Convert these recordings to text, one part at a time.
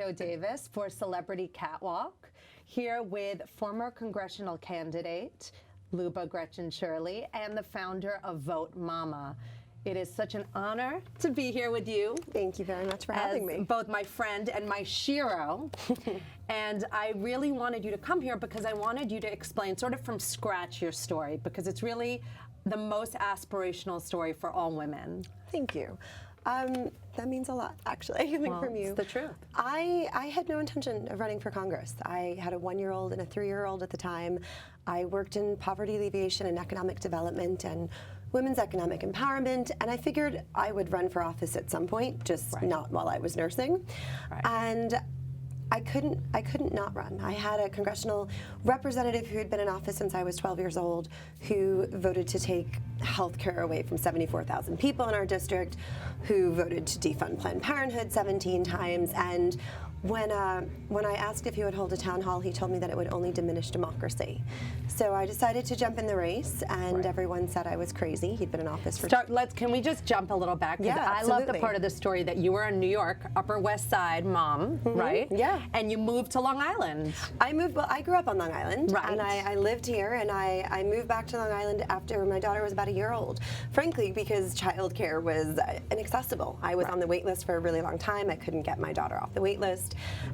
Jo Davis for Celebrity Catwalk, here with former congressional candidate Liuba Grechen-Shirly and the founder of Vote Mama. It is such an honor to be here with you. Thank you very much for having me. Both my friend and my shiro. And I really wanted you to come here because I wanted you to explain sort of from scratch your story, because it's really the most aspirational story for all women. Thank you. That means a lot, actually, I think, from you. It's the truth. I had no intention of running for Congress. I had a 1-year-old and a 3-year-old at the time. I worked in poverty alleviation and economic development and women's economic empowerment, and I figured I would run for office at some point, just not while I was nursing. And I couldn't not run. I had a congressional representative who had been in office since I was 12 years old, who voted to take health care away from 74,000 people in our district, who voted to defund Planned Parenthood 17 times, and when I asked if he would hold a town hall, he told me that it would only diminish democracy. So I decided to jump in the race, and everyone said I was crazy. He'd been in office for... Can we just jump a little back? Yeah, I love the part of the story that you were a New York, Upper West Side mom, right? Yeah. And you moved to Long Island. I grew up on Long Island, and I lived here, and I moved back to Long Island after my daughter was about 1 year old, frankly, because childcare was inaccessible. I was on the wait list for a really long time. I couldn't get my daughter off the wait list.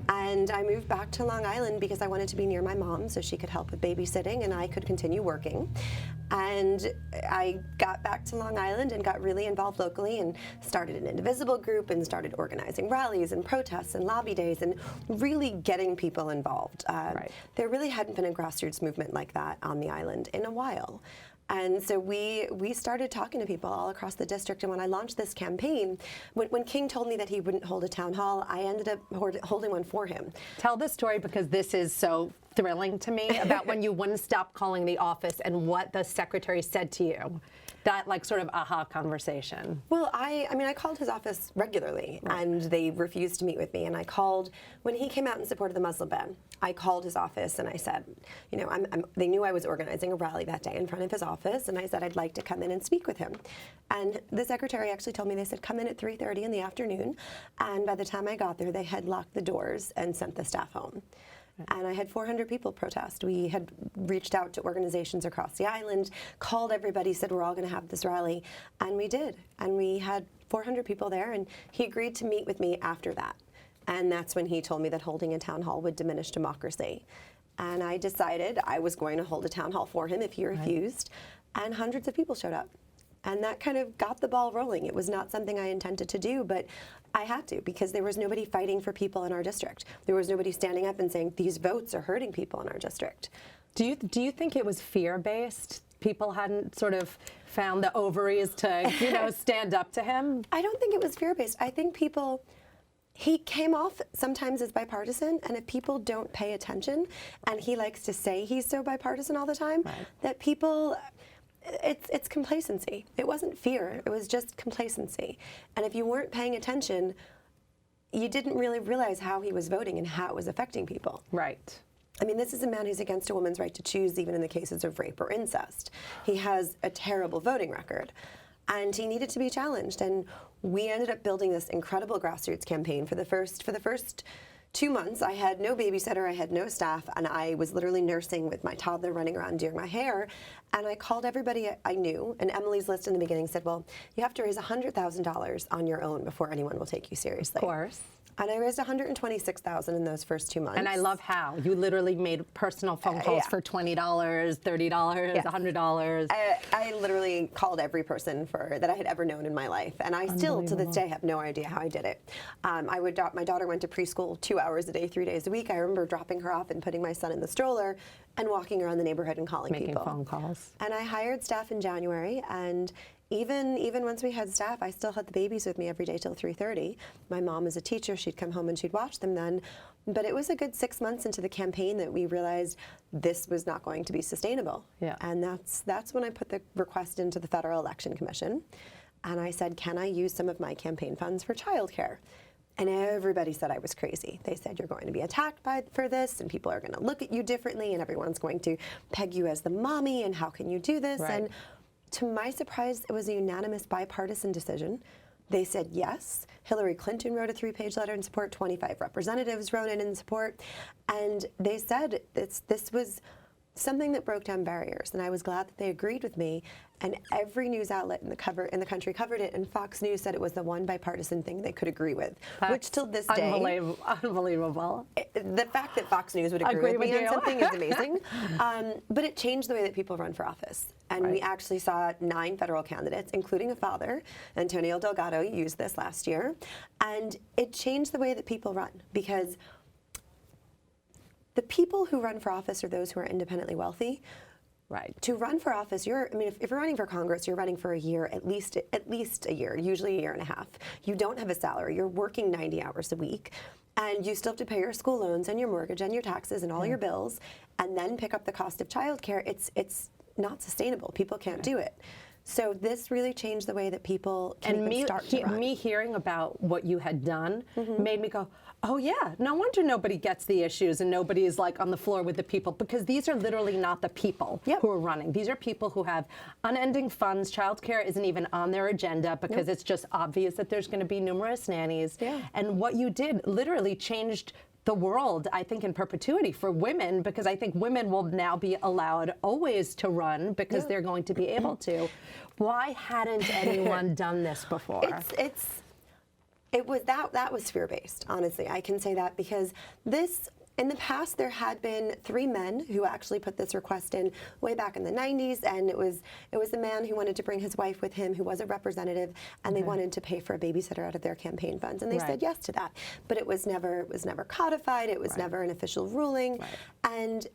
And I moved back to Long Island because I wanted to be near my mom so she could help with babysitting and I could continue working. And I got back to Long Island and got really involved locally and started an Indivisible group and started organizing rallies and protests and lobby days and really getting people involved. There really hadn't been a grassroots movement like that on the island in a while. And so we started talking to people all across the district, and when I launched this campaign, when King told me that he wouldn't hold a town hall, I ended up holding one for him. Tell the story, because this is so thrilling to me, about when you wouldn't stop calling the office and what the secretary said to you. That sort of aha conversation. Well, I mean, I called his office regularly, and they refused to meet with me. And I called, when he came out in support of the Muslim ban, I called his office and I said, you know, they knew I was organizing a rally that day in front of his office, and I said I'd like to come in and speak with him. And the secretary actually told me, they said, come in at 3:30 in the afternoon. And by the time I got there, they had locked the doors and sent the staff home. And I had 400 people protest. We had reached out to organizations across the island, called everybody, said we're all going to have this rally, and we did. And we had 400 people there, and he agreed to meet with me after that. And that's when he told me that holding a town hall would diminish democracy. And I decided I was going to hold a town hall for him if he refused, and hundreds of people showed up. And that kind of got the ball rolling. It was not something I intended to do, but I had to, because there was nobody fighting for people in our district. There was nobody standing up and saying, these votes are hurting people in our district. Do you think it was fear-based? People hadn't sort of found the ovaries to, you know, stand up to him? I don't think it was fear-based. I think he came off sometimes as bipartisan, and if people don't pay attention, and he likes to say he's so bipartisan all the time, that people... It's complacency. It wasn't fear, it was just complacency. And if you weren't paying attention, you didn't really realize how he was voting and how it was affecting people. Right. I mean, this is a man who's against a woman's right to choose, even in the cases of rape or incest. He has a terrible voting record, and he needed to be challenged. And we ended up building this incredible grassroots campaign. For the first 2 months, I had no babysitter, I had no staff, and I was literally nursing with my toddler running around doing my hair. And I called everybody I knew, and Emily's list in the beginning said, well, you have to raise $100,000 on your own before anyone will take you seriously. Of course. And I raised $126,000 in those first 2 months. And I love how you literally made personal phone calls for $20, $30, $100. I literally called every person that I had ever known in my life, and I still, to this day, have no idea how I did it. My daughter went to preschool 2 hours a day, 3 days a week. I remember dropping her off and putting my son in the stroller and walking around the neighborhood and calling people. Making phone calls. And I hired staff in January, and even once we had staff, I still had the babies with me every day till 3:30. My mom is a teacher. She'd come home and she'd watch them then. But it was a good 6 months into the campaign that we realized this was not going to be sustainable. Yeah. And that's when I put the request into the Federal Election Commission. And I said, can I use some of my campaign funds for childcare? And everybody said I was crazy. They said, you're going to be attacked for this, and people are going to look at you differently, and everyone's going to peg you as the mommy, and how can you do this? And to my surprise, it was a unanimous bipartisan decision They said yes. Hillary Clinton wrote a 3-page letter in support. 25 representatives wrote it in support. And they said this was something that broke down barriers. And I was glad that they agreed with me. And every news outlet in the country covered it. And Fox News said it was the one bipartisan thing they could agree with, which till this day. Unbelievable. The fact that Fox News would agree with me on something is amazing. But it changed the way that people run for office. And we actually saw 9 federal candidates, including a father, Antonio Delgado, use this last year. And it changed the way that people run, because the people who run for office are those who are independently wealthy. Right. To run for office, if you're running for Congress, you're running for a year, at least a year, usually a year and a half. You don't have a salary. You're working 90 hours a week, and you still have to pay your school loans and your mortgage and your taxes and all your bills, and then pick up the cost of childcare. It's not sustainable. People can't do it. So this really changed the way that people can even start to run. Me hearing about what you had done made me go, oh yeah, no wonder nobody gets the issues and nobody is like on the floor with the people, because these are literally not the people who are running. These are people who have unending funds. Childcare isn't even on their agenda because it's just obvious that there's going to be numerous nannies. And what you did literally changed the world, I think, in perpetuity for women, because I think women will now be allowed always to run because they're going to be able to. Why hadn't anyone done this before? That was fear-based, honestly. I can say that because in the past, there had been 3 men who actually put this request in way back in the 90s, and it was a man who wanted to bring his wife with him, who was a representative, and they wanted to pay for a babysitter out of their campaign funds, and they said yes to that. But it was never codified. It was never an official ruling, and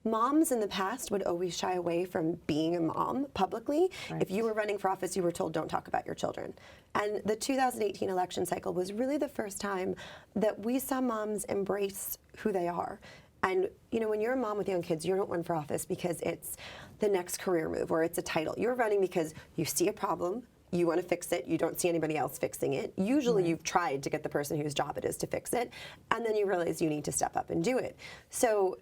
moms in the past would always shy away from being a mom publicly. If you were running for office, you were told, don't talk about your children. And the 2018 election cycle was really the first time that we saw moms embrace who they are. And when you're a mom with young kids, you don't run for office because it's the next career move or it's a title. You're running because you see a problem, you want to fix it, you don't see anybody else fixing it. Usually you've tried to get the person whose job it is to fix it, and then you realize you need to step up and do it. So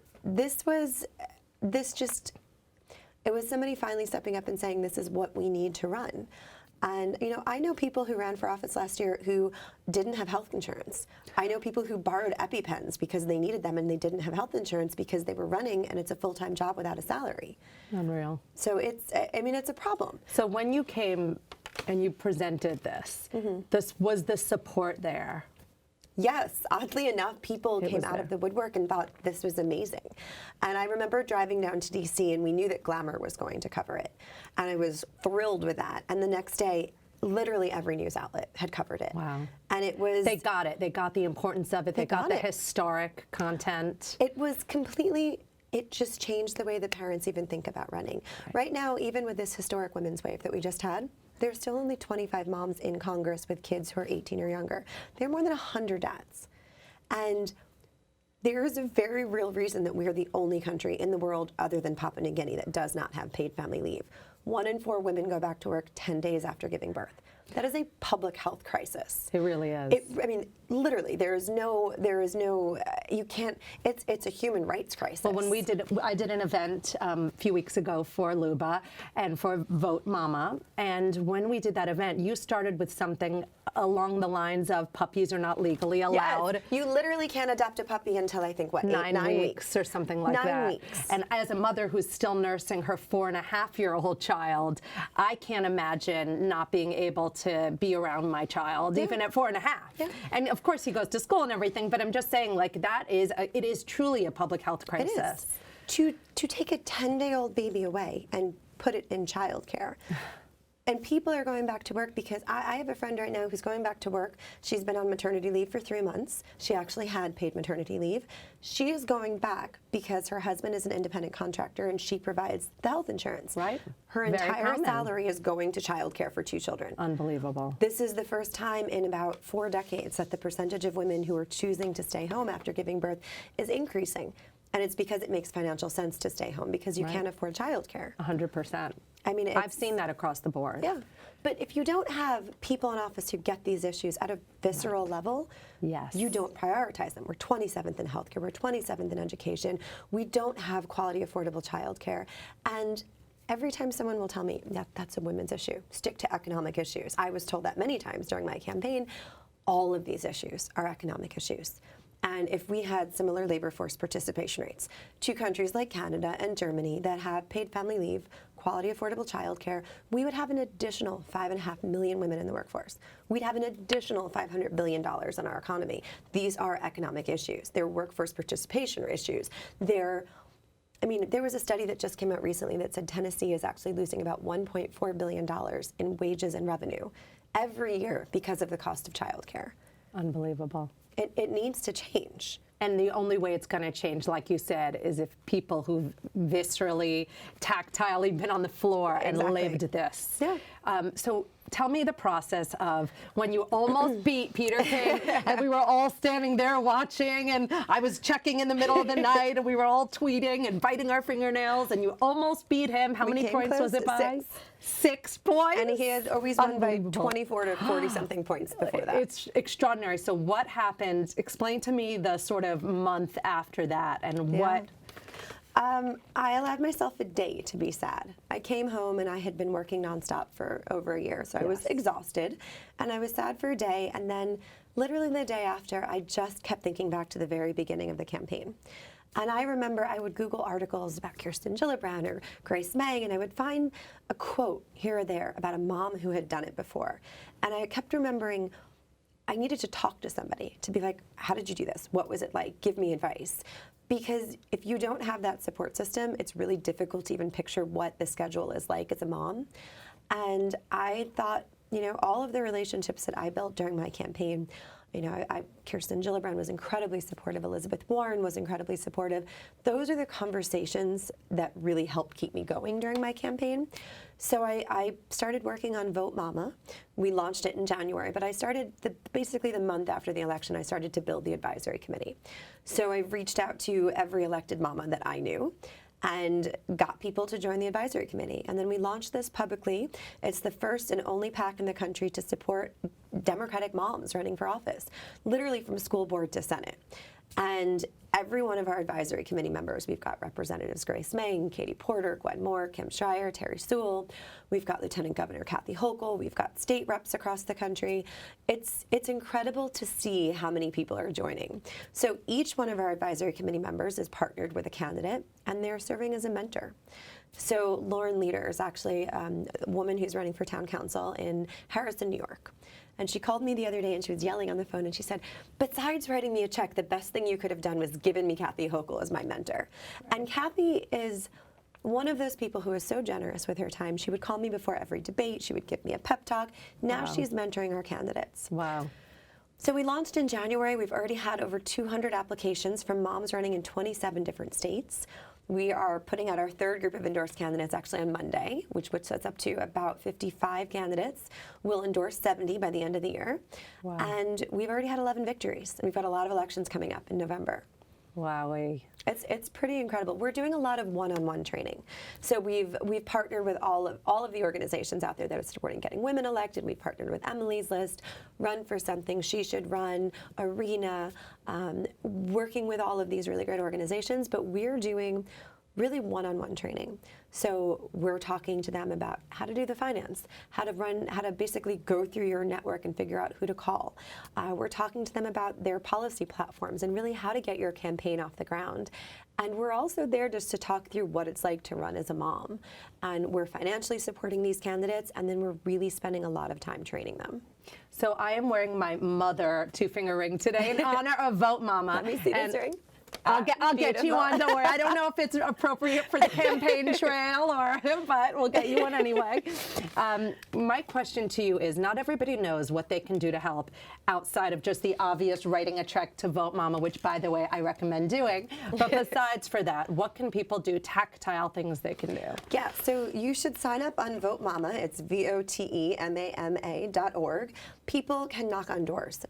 it was somebody finally stepping up and saying, this is what we need to run. And, I know people who ran for office last year who didn't have health insurance. I know people who borrowed EpiPens because they needed them and they didn't have health insurance because they were running and it's a full-time job without a salary. Unreal. So it's a problem. So when you came and you presented this, was the support there? Yes, oddly enough, people came out of the woodwork and thought this was amazing. And I remember driving down to DC, and we knew that Glamour was going to cover it. And I was thrilled with that. And the next day, literally every news outlet had covered it. Wow. And it was... They got it. They got the importance of it. They got the historic content. It was completely... It just changed the way that parents even think about running. Right now, even with this historic women's wave that we just had, there's still only 25 moms in Congress with kids who are 18 or younger. There are more than 100 dads. And there is a very real reason that we are the only country in the world other than Papua New Guinea that does not have paid family leave. 1 in 4 women go back to work 10 days after giving birth. That is a public health crisis. It really is. Literally, you can't, it's a human rights crisis. Well, I did an event a few weeks ago for Liuba and for Vote Mama, and when we did that event, you started with something along the lines of puppies are not legally allowed. Yes. You literally can't adopt a puppy until I think, what, 9 weeks or something like that. 9 weeks. And as a mother who's still nursing her 4.5-year-old child, I can't imagine not being able to be around my child, even at 4.5. Yeah. And of course he goes to school and everything, but I'm just saying, like, it is truly a public health crisis. It is. To take a 10-day-old baby away and put it in childcare. And people are going back to work because I have a friend right now who's going back to work. She's been on maternity leave for 3 months. She actually had paid maternity leave. She is going back because her husband is an independent contractor and she provides the health insurance. Right. Her entire salary is going to childcare for 2 children. Unbelievable. This is the first time in about 4 decades that the percentage of women who are choosing to stay home after giving birth is increasing. And it's because it makes financial sense to stay home because you can't afford childcare. 100%. I've seen that across the board. Yeah, but if you don't have people in office who get these issues at a visceral level, you don't prioritize them. We're 27th in healthcare, we're 27th in education. We don't have quality, affordable childcare. And every time someone will tell me that that's a women's issue, stick to economic issues. I was told that many times during my campaign. All of these issues are economic issues. And if we had similar labor force participation rates to countries like Canada and Germany that have paid family leave, quality affordable childcare, we would have an additional 5.5 million women in the workforce. We'd have an additional $500 billion in our economy. These are economic issues. They're workforce participation issues. There was a study that just came out recently that said Tennessee is actually losing about $1.4 billion in wages and revenue every year because of the cost of childcare. Unbelievable. It needs to change. And the only way it's going to change, like you said, is if people who've viscerally, tactilely been on the floor and lived this. Yeah. So tell me the process of when you almost beat Peter King and we were all standing there watching, and I was checking in the middle of the night and we were all tweeting and biting our fingernails, and you almost beat him. How many points was it by? 6 points? And he had always won by 24 to 40 something points before that. It's extraordinary. So what happened? Explain to me the sort of month after that and what. I allowed myself a day to be sad. I came home and I had been working nonstop for over a year, so I was exhausted, and I was sad for a day, and then literally the day after, I just kept thinking back to the very beginning of the campaign. And I remember I would Google articles about Kirsten Gillibrand or Grace May, and I would find a quote here or there about a mom who had done it before. And I kept remembering I needed to talk to somebody to be like, how did you do this? What was it like? Give me advice. Because if you don't have that support system, it's really difficult to even picture what the schedule is like as a mom. And I thought, all of the relationships that I built during my campaign, Kirsten Gillibrand was incredibly supportive. Elizabeth Warren was incredibly supportive. Those are the conversations that really helped keep me going during my campaign. So I started working on Vote Mama. We launched it in January, but I started basically the month after the election, I started to build the advisory committee. So I reached out to every elected mama that I knew and got people to join the advisory committee. And then we launched this publicly. It's the first and only PAC in the country to support Democratic moms running for office, literally from school board to Senate. And every one of our advisory committee members, we've got Representatives Grace May, Katie Porter, Gwen Moore, Kim Schreier, Terry Sewell. We've got Lieutenant Governor Kathy Hochul. We've got state reps across the country. It's incredible to see how many people are joining. So each one of our advisory committee members is partnered with a candidate, and they're serving as a mentor. So Lauren Leader is actually a woman who's running for town council in Harrison, New York. And she called me the other day and she was yelling on the phone and she said, besides writing me a check, the best thing you could have done was given me Kathy Hochul as my mentor. And Kathy is one of those people who is so generous with her time. She would call me before every debate. She would give me a pep talk. Now she's mentoring our candidates. Wow. So we launched in January. We've already had over 200 applications from moms running in 27 different states. We are putting out our third group of endorsed candidates actually on Monday, which puts us up to about 55 candidates. We'll endorse 70 by the end of the year. Wow. And we've already had 11 victories. And we've got a lot of elections coming up in November. Wowee. It's pretty incredible. We're doing a lot of one-on-one training. So we've partnered with all of the organizations out there that are supporting getting women elected. We've partnered with Emily's List, Run for Something, She Should Run, Arena, working with all of these really great organizations, but we're doing really one-on-one training. So we're talking to them about how to do the finance, how to basically go through your network and figure out who to call. We're talking to them about their policy platforms and really how to get your campaign off the ground. And we're also there just to talk through what it's like to run as a mom. And we're financially supporting these candidates, and then we're really spending a lot of time training them. So I am wearing my mother two-finger ring today in honor of Vote Mama. Let me see this ring. I'll get you one, don't worry. I don't know if it's appropriate for the campaign trail, but we'll get you one anyway. My question to you is, not everybody knows what they can do to help outside of just the obvious writing a check to Vote Mama, which, by the way, I recommend doing. But besides for that, what can people do, tactile things they can do? Yeah, so you should sign up on Vote Mama. It's VOTEMAMA.org. People can knock on doors.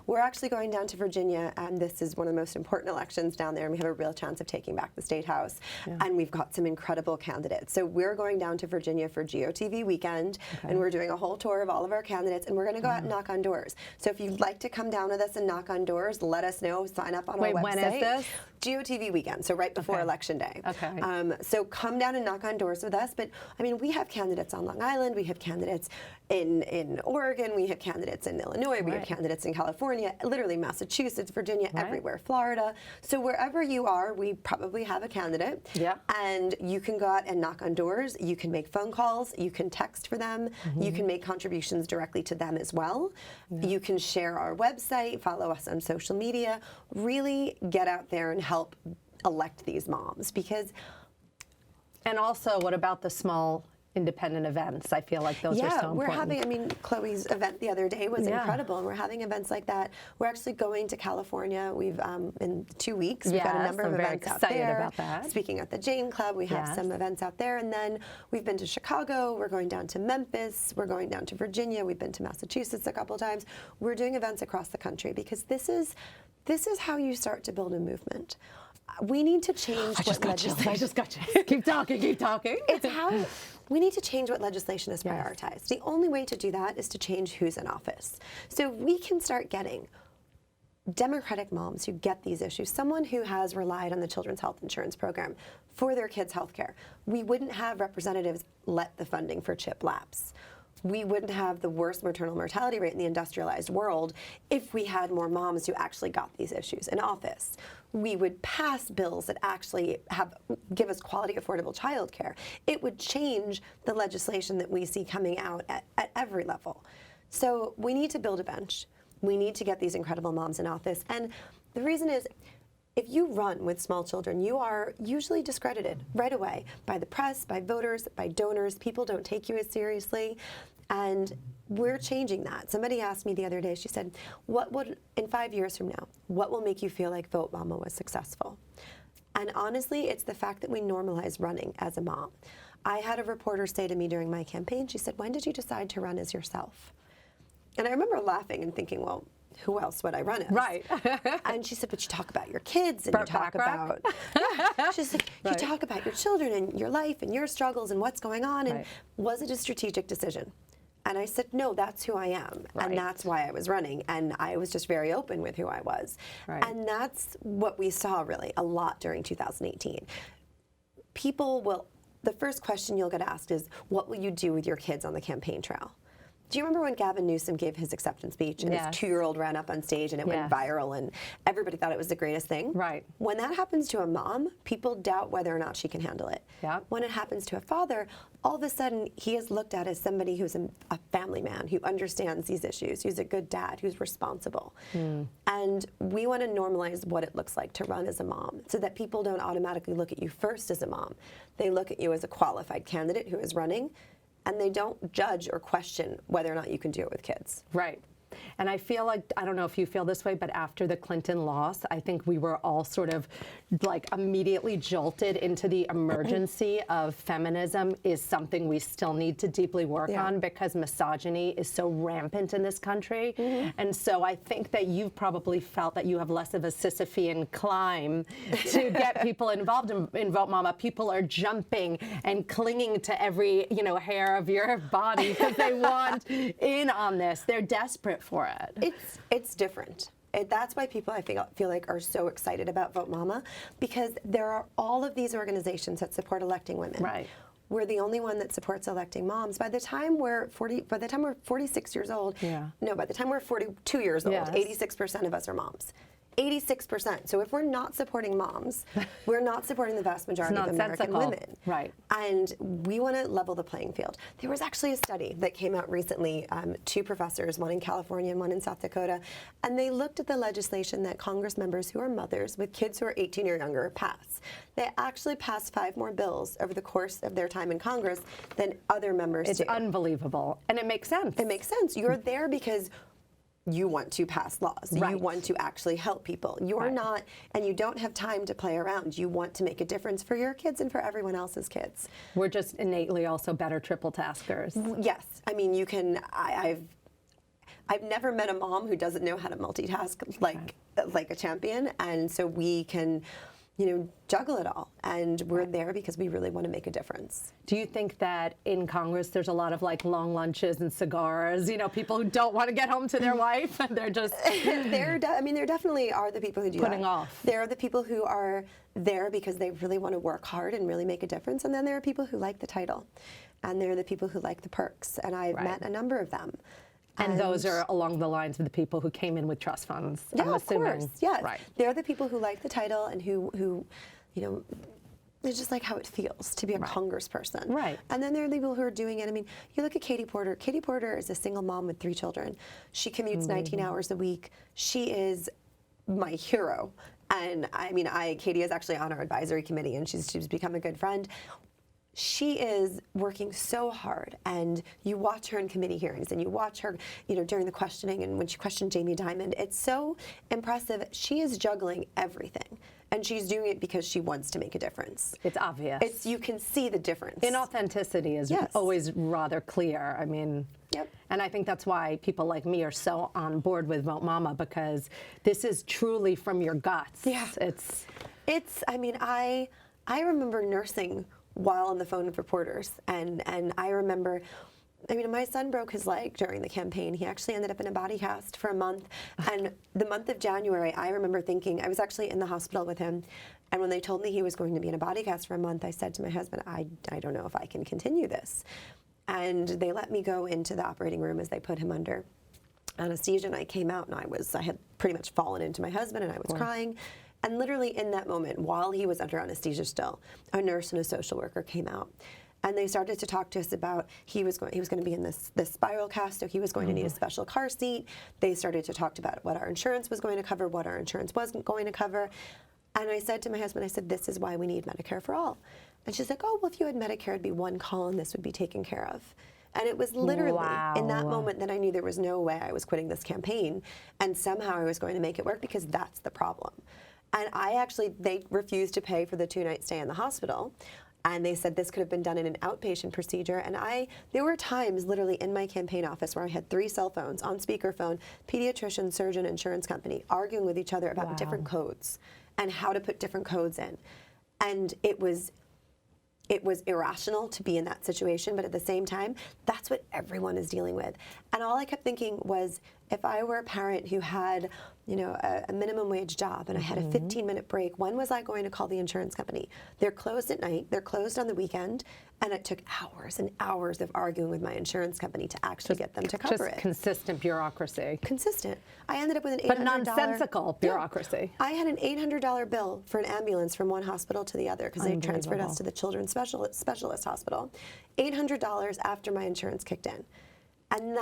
We're actually going down to Virginia, and this is one of the most important elections elections down there, and we have a real chance of taking back the State House. And we've got some incredible candidates. So we're going down to Virginia for GOTV weekend, and we're doing a whole tour of all of our candidates, and we're going to go out and knock on doors. So if you'd like to come down with us and knock on doors, let us know. Sign up on our website. When is this? GOTV weekend, so right before Election Day. So come down and knock on doors with us. But I mean, we have candidates on Long Island, we have candidates in Oregon, we have candidates in Illinois, we have candidates in California, literally Massachusetts, Virginia, everywhere, Florida. So wherever you are, we probably have a candidate. And you can go out and knock on doors. You can make phone calls. You can text for them. You can make contributions directly to them as well. You can share our website, follow us on social media. Really get out there and help elect these moms, because. And also, what about the small independent events? I feel like those are so important. We're having, I mean, Chloe's event the other day was incredible, and we're having events like that. We're actually going to California. We've, in 2 weeks, we've got a number of events out there. Very excited about that. Speaking at the Jane Club, we have some events out there, and then we've been to Chicago, we're going down to Memphis, we're going down to Virginia, we've been to Massachusetts a couple times. We're doing events across the country, because this is how you start to build a movement. We need to change what legislation. I just got chills. Keep talking, keep talking. It's how we need to change what legislation is prioritized. The only way to do that is to change who's in office. So we can start getting Democratic moms who get these issues, someone who has relied on the Children's Health Insurance Program for their kids' health care. We wouldn't have representatives let the funding for CHIP lapse. We wouldn't have the worst maternal mortality rate in the industrialized world if we had more moms who actually got these issues in office. We would pass bills that actually give us quality, affordable childcare. It would change the legislation that we see coming out at every level. So we need to build a bench. We need to get these incredible moms in office. And the reason is, if you run with small children, you are usually discredited right away by the press, by voters, by donors. People don't take you as seriously. And we're changing that. Somebody asked me the other day, she said, in 5 years from now, what will make you feel like Vote Mama was successful? And honestly, it's the fact that we normalize running as a mom. I had a reporter say to me during my campaign, she said, when did you decide to run as yourself? And I remember laughing and thinking, well, who else would I run as? Right. And she said, but you talk about your kids, and you talk about, she's like, you talk about your children and your life and your struggles and what's going on. And was it a strategic decision? And I said, no, that's who I am. And that's why I was running. And I was just very open with who I was. And that's what we saw really a lot during 2018. People will, the first question you'll get asked is, what will you do with your kids on the campaign trail? Do you remember when Gavin Newsom gave his acceptance speech and his 2-year-old ran up on stage and it went viral and everybody thought it was the greatest thing? When that happens to a mom, people doubt whether or not she can handle it. When it happens to a father, all of a sudden he is looked at as somebody who's a family man, who understands these issues, who's a good dad, who's responsible. And we want to normalize what it looks like to run as a mom so that people don't automatically look at you first as a mom. They look at you as a qualified candidate who is running, and they don't judge or question whether or not you can do it with kids. And I feel like, I don't know if you feel this way, but after the Clinton loss, I think we were all sort of like immediately jolted into the emergency of feminism is something we still need to deeply work on, because misogyny is so rampant in this country. And so I think that you've probably felt that you have less of a Sisyphean climb to get people involved in Vote Mama. People are jumping and clinging to every, hair of your body because they want in on this. They're desperate for it. It's different. That's why people, I feel like, are so excited about Vote Mama, because there are all of these organizations that support electing women. We're the only one that supports electing moms. By the time we're 46 years old, no, by the time we're 42 years old, 86% of us are moms. 86%. So if we're not supporting moms, we're not supporting the vast majority of American women. And we want to level the playing field. There was actually a study that came out recently, 2 professors, one in California and one in South Dakota, and they looked at the legislation that Congress members who are mothers with kids who are 18 or younger pass. They actually passed 5 more bills over the course of their time in Congress than other members do. It's unbelievable. And it makes sense. It makes sense. You're there because you want to pass laws. You want to actually help people. You're not, and you don't have time to play around. You want to make a difference for your kids and for everyone else's kids. We're just innately also better triple taskers. Yes. I mean, you can, I've never met a mom who doesn't know how to multitask like a champion, and so we can, juggle it all. And we're there because we really want to make a difference. Do you think that in Congress there's a lot of long lunches and cigars, people who don't want to get home to their wife and they're just... there definitely are the people who do putting that. off. There are the people who are there because they really want to work hard and really make a difference. And then there are people who like the title. And there are the people who like the perks. And I've met a number of them. And those are along the lines of the people who came in with trust funds, yeah, I'm assuming. Of course, yes. Right. They're the people who like the title and who it's just like how it feels to be a congressperson. Right. And then there are the people who are doing it. I mean, you look at Katie Porter. Katie Porter is a single mom with 3 children. She commutes 19 hours a week. She is my hero. And Katie is actually on our advisory committee, and she's become a good friend. She is working so hard, and you watch her in committee hearings, and you watch her, during the questioning, and when she questioned Jamie Dimon, it's so impressive. She is juggling everything, and she's doing it because she wants to make a difference. It's obvious. You can see the difference. Inauthenticity is always rather clear. Yep. And I think that's why people like me are so on board with Vote Mama, because this is truly from your guts. Yeah. I remember nursing while on the phone with reporters. And I remember, my son broke his leg during the campaign. He actually ended up in a body cast for a month. And the month of January, I remember thinking, I was actually in the hospital with him. And when they told me he was going to be in a body cast for a month, I said to my husband, I don't know if I can continue this. And they let me go into the operating room as they put him under anesthesia. And I came out, and I had pretty much fallen into my husband, and I was crying. And literally in that moment, while he was under anesthesia still, a nurse and a social worker came out. And they started to talk to us about he was going to be in this spiral cast, so he was going to need a special car seat. They started to talk about what our insurance was going to cover, what our insurance wasn't going to cover. And I said to my husband, this is why we need Medicare for all. And she's like, oh, well, if you had Medicare, it'd be one call and this would be taken care of. And it was literally in that moment that I knew there was no way I was quitting this campaign, and somehow I was going to make it work, because that's the problem. And they refused to pay for the 2-night stay in the hospital. And they said this could have been done in an outpatient procedure. And there were times literally in my campaign office where I had 3 cell phones on speakerphone, pediatrician, surgeon, insurance company, arguing with each other about different codes and how to put different codes in. And it was irrational to be in that situation, but at the same time, that's what everyone is dealing with. And all I kept thinking was, if I were a parent who had, a minimum wage job and I had a 15-minute break, when was I going to call the insurance company? They're closed at night, they're closed on the weekend, and it took hours and hours of arguing with my insurance company to actually get them to cover it. Just consistent bureaucracy. Consistent. I ended up with an $800... But nonsensical bureaucracy. Yeah, I had an $800 bill for an ambulance from one hospital to the other, because they transferred us to the Children's Specialist Hospital. $800 after my insurance kicked in. And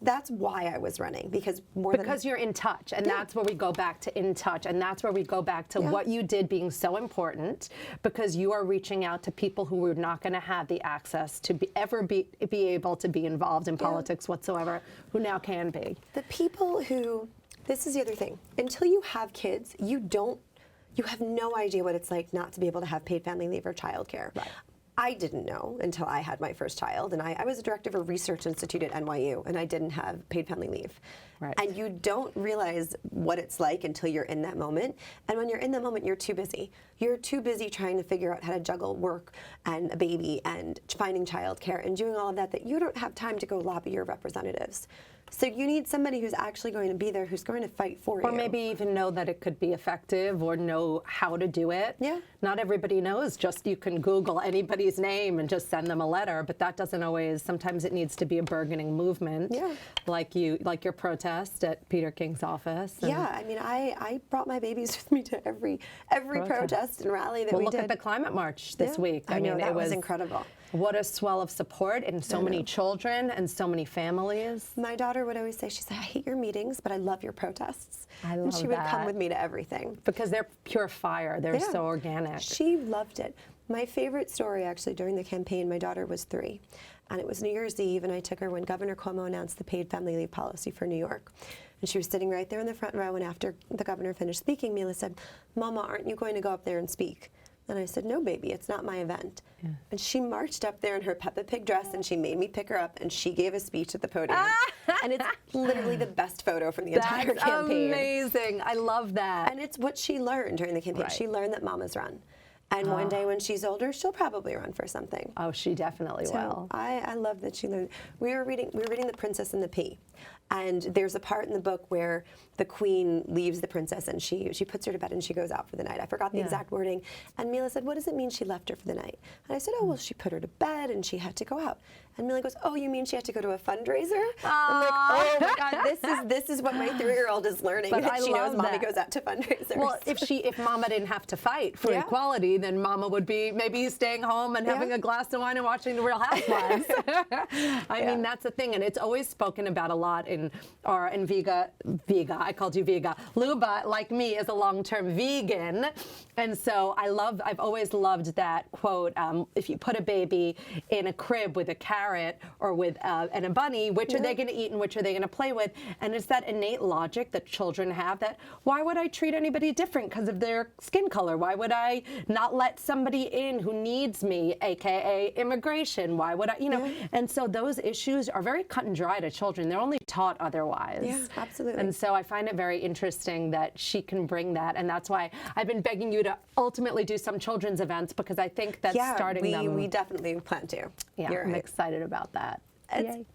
that's why I was running, because you're in touch, and that's where we go back to in touch, and that's where we go back to what you did being so important, because you are reaching out to people who were not going to have the access to be able to be involved in politics whatsoever, who now can be. The people who, this is the other thing, until you have kids, you have no idea what it's like not to be able to have paid family leave or childcare. Right. I didn't know until I had my first child, and I was a director of a research institute at NYU, and I didn't have paid family leave. Right. And you don't realize what it's like until you're in that moment. And when you're in that moment, you're too busy. You're too busy trying to figure out how to juggle work and a baby and finding childcare and doing all of that you don't have time to go lobby your representatives. So you need somebody who's actually going to be there, who's going to fight for you. Or maybe even know that it could be effective, or know how to do it. Yeah. Not everybody knows. Just you can Google anybody's name and just send them a letter, but that doesn't always. Sometimes it needs to be a burgeoning movement. Yeah. Like your protest at Peter King's office. Yeah. I brought my babies with me to every protest and rally that we did. Look at the climate march this week. I know, that was incredible. What a swell of support, and so many children and so many families. My daughter would always say, she's like, I hate your meetings, but I love your protests. I love that. And she would come with me to everything. Because they're pure fire. They're so organic. She loved it. My favorite story, actually, during the campaign, my daughter was 3. And it was New Year's Eve, and I took her when Governor Cuomo announced the paid family leave policy for New York. And she was sitting right there in the front row, and after the governor finished speaking, Mila said, Mama, aren't you going to go up there and speak? And I said, no, baby, it's not my event. Yeah. And she marched up there in her Peppa Pig dress, and she made me pick her up, and she gave a speech at the podium. And it's literally the best photo from the entire campaign. Amazing. I love that. And it's what she learned during the campaign. Right. She learned that mamas run. And one day when she's older, she'll probably run for something. Oh, she definitely will. I love that she learned. We were reading The Princess and the Pea. And there's a part in the book where the queen leaves the princess and she puts her to bed and she goes out for the night. I forgot the exact wording. And Mila said, what does it mean she left her for the night? And I said, oh, well, she put her to bed and she had to go out. And Mila goes, oh, you mean she had to go to a fundraiser? I'm like, oh my God, this is what my 3-year-old is learning. But that she knows Mommy that. goes out to fundraisers. Well, if Mama didn't have to fight for equality, then Mama would be maybe staying home and having a glass of wine and watching The Real Housewives. I mean, that's the thing, and it's always spoken about a lot in Vega, I called you Vega. Liuba, like me, is a long-term vegan, and so I've always loved that quote, if you put a baby in a crib with a carrot or with and a bunny, which are they going to eat and which are they going to play with? And it's that innate logic that children have that, why would I treat anybody different because of their skin color? Why would I not let somebody in who needs me, aka immigration? Why would I, And so those issues are very cut and dry to children. They're only taught otherwise. Yeah, absolutely. And so I find it very interesting that she can bring that, and that's why I've been begging you to ultimately do some children's events, because I think that's starting them. We definitely plan to. Yeah, I'm excited about that.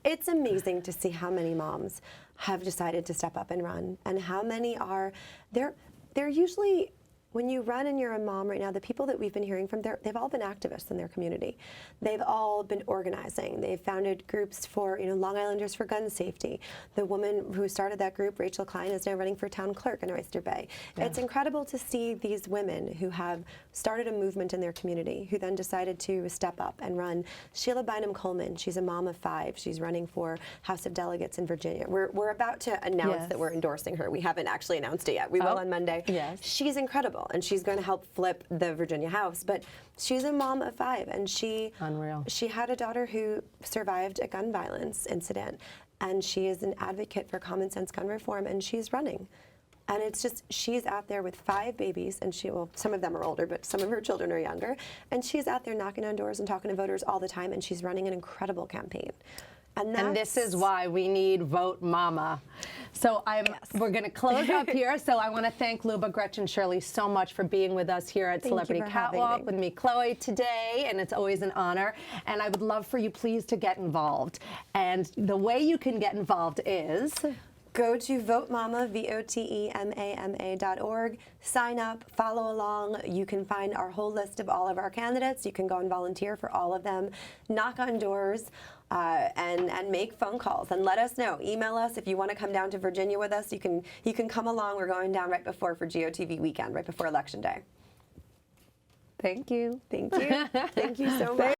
It's amazing to see how many moms have decided to step up and run, and how many are, they're usually, when you run and you're a mom right now, the people that we've been hearing from, they've all been activists in their community. They've all been organizing. They've founded groups for, Long Islanders for gun safety. The woman who started that group, Rachel Klein, is now running for town clerk in Oyster Bay. Yeah. It's incredible to see these women who have started a movement in their community, who then decided to step up and run. Sheila Bynum-Coleman, she's a mom of 5. She's running for House of Delegates in Virginia. We're about to announce that we're endorsing her. We haven't actually announced it yet. We will on Monday. Yes. She's incredible. And she's going to help flip the Virginia House. But she's a mom of 5, and she had a daughter who survived a gun violence incident, and she is an advocate for common sense gun reform, and she's running. And it's just, she's out there with 5 babies, and some of them are older, but some of her children are younger, and she's out there knocking on doors and talking to voters all the time, and she's running an incredible campaign. And this is why we need Vote Mama. So we're going to close up here. So I want to thank Liuba Grechen-Shirly so much for being with us here at Celebrity Catwalk with me, Chloe, today. And it's always an honor. And I would love for you, please, to get involved. And the way you can get involved is... Go to votemama, votemama.org, sign up, follow along. You can find our whole list of all of our candidates. You can go and volunteer for all of them, knock on doors, and make phone calls, and let us know. Email us if you want to come down to Virginia with us. You can come along. We're going down right before for GOTV weekend, right before Election Day. Thank you. Thank you. Thank you so much.